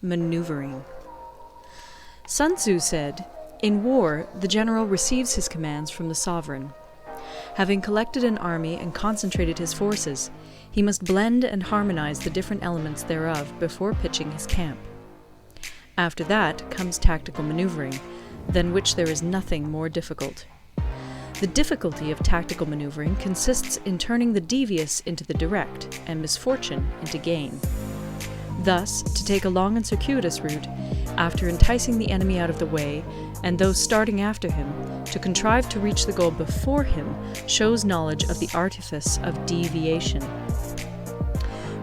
Maneuvering. Sun Tzu said, "In war, the general receives his commands from the sovereign. Having collected an army and concentrated his forces, he must blend and harmonize the different elements thereof before pitching his camp. After that comes tactical maneuvering, than which there is nothing more difficult. The difficulty of tactical maneuvering consists in turning the devious into the direct, and misfortune into gain. Thus, to take a long and circuitous route, after enticing the enemy out of the way, and those starting after him, to contrive to reach the goal before him, shows knowledge of the artifice of deviation.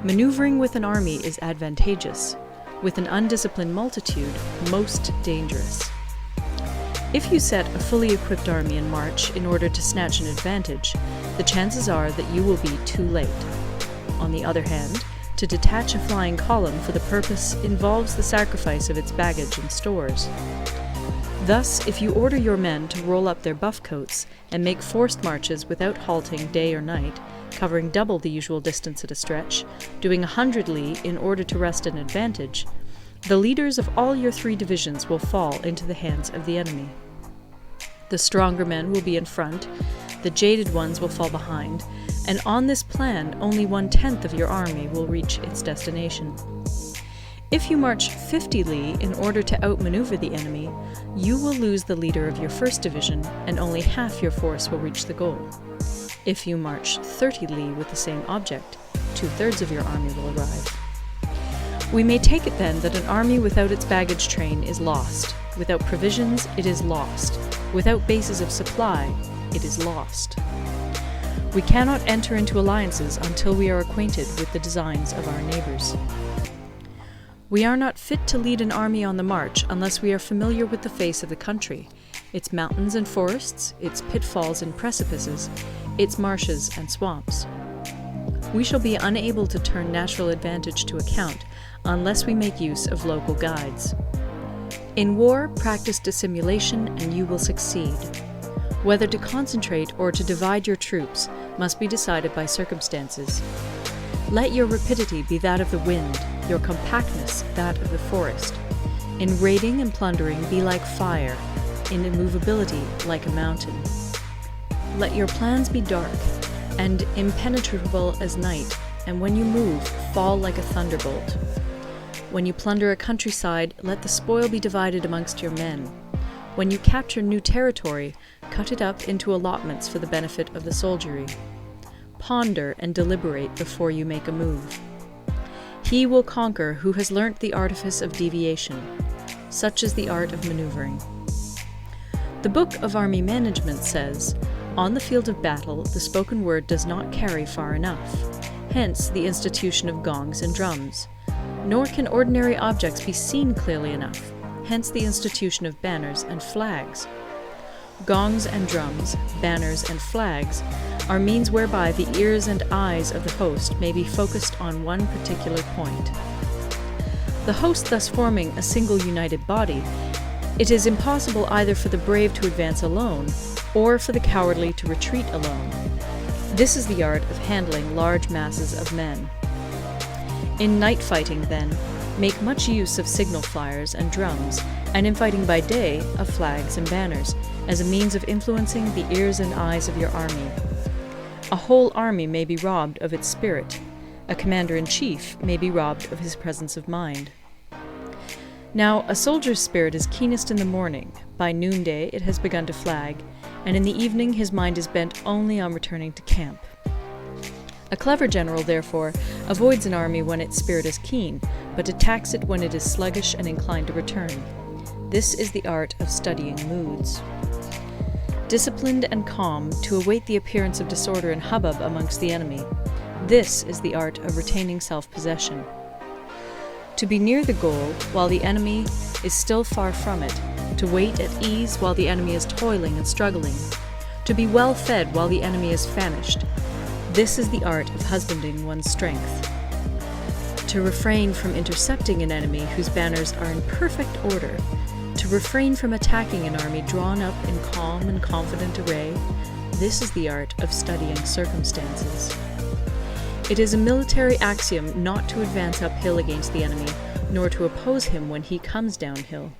Maneuvering with an army is advantageous, with an undisciplined multitude, most dangerous. If you set a fully equipped army in march in order to snatch an advantage, the chances are that you will be too late. On the other hand, to detach a flying column for the purpose involves the sacrifice of its baggage and stores. Thus, if you order your men to roll up their buff coats and make forced marches without halting day or night, covering double the usual distance at a stretch, doing 100 li in order to wrest an advantage, the leaders of all your 3 divisions will fall into the hands of the enemy. The stronger men will be in front, the jaded ones will fall behind, and on this plan only 1/10 of your army will reach its destination. If you march 50 li in order to outmaneuver the enemy, you will lose the leader of your 1st division, and only half your force will reach the goal. If you march 30 li with the same object, 2/3 of your army will arrive. We may take it then that an army without its baggage train is lost. Without provisions, it is lost. Without bases of supply, it is lost. We cannot enter into alliances until we are acquainted with the designs of our neighbors. We are not fit to lead an army on the march unless we are familiar with the face of the country, its mountains and forests, its pitfalls and precipices, its marshes and swamps. We shall be unable to turn natural advantage to account unless we make use of local guides. In war, practice dissimulation and you will succeed. Whether to concentrate or to divide your troops must be decided by circumstances. Let your rapidity be that of the wind, your compactness that of the forest. In raiding and plundering be like fire, in immovability like a mountain. Let your plans be dark, and impenetrable as night, and when you move, fall like a thunderbolt. When you plunder a countryside, let the spoil be divided amongst your men. When you capture new territory, cut it up into allotments for the benefit of the soldiery. Ponder and deliberate before you make a move. He will conquer who has learnt the artifice of deviation. Such is the art of maneuvering. The Book of Army Management says, "On the field of battle, the spoken word does not carry far enough. Hence the institution of gongs and drums. Nor can ordinary objects be seen clearly enough. Hence the institution of banners and flags. Gongs and drums, banners and flags are means whereby the ears and eyes of the host may be focused on one particular point. The host thus forming a single united body, it is impossible either for the brave to advance alone, or for the cowardly to retreat alone. This is the art of handling large masses of men. In night fighting, then, make much use of signal flyers and drums, and in fighting by day, of flags and banners, as a means of influencing the ears and eyes of your army. A whole army may be robbed of its spirit. A commander-in-chief may be robbed of his presence of mind. Now, a soldier's spirit is keenest in the morning. By noonday it has begun to flag, and in the evening his mind is bent only on returning to camp. A clever general, therefore, avoids an army when its spirit is keen, but attacks it when it is sluggish and inclined to return. This is the art of studying moods. Disciplined and calm, to await the appearance of disorder and hubbub amongst the enemy. This is the art of retaining self-possession. To be near the goal while the enemy is still far from it, to wait at ease while the enemy is toiling and struggling, to be well fed while the enemy is famished. This is the art of husbanding one's strength. To refrain from intercepting an enemy whose banners are in perfect order, to refrain from attacking an army drawn up in calm and confident array, this is the art of studying circumstances. It is a military axiom not to advance uphill against the enemy nor to oppose him when he comes downhill.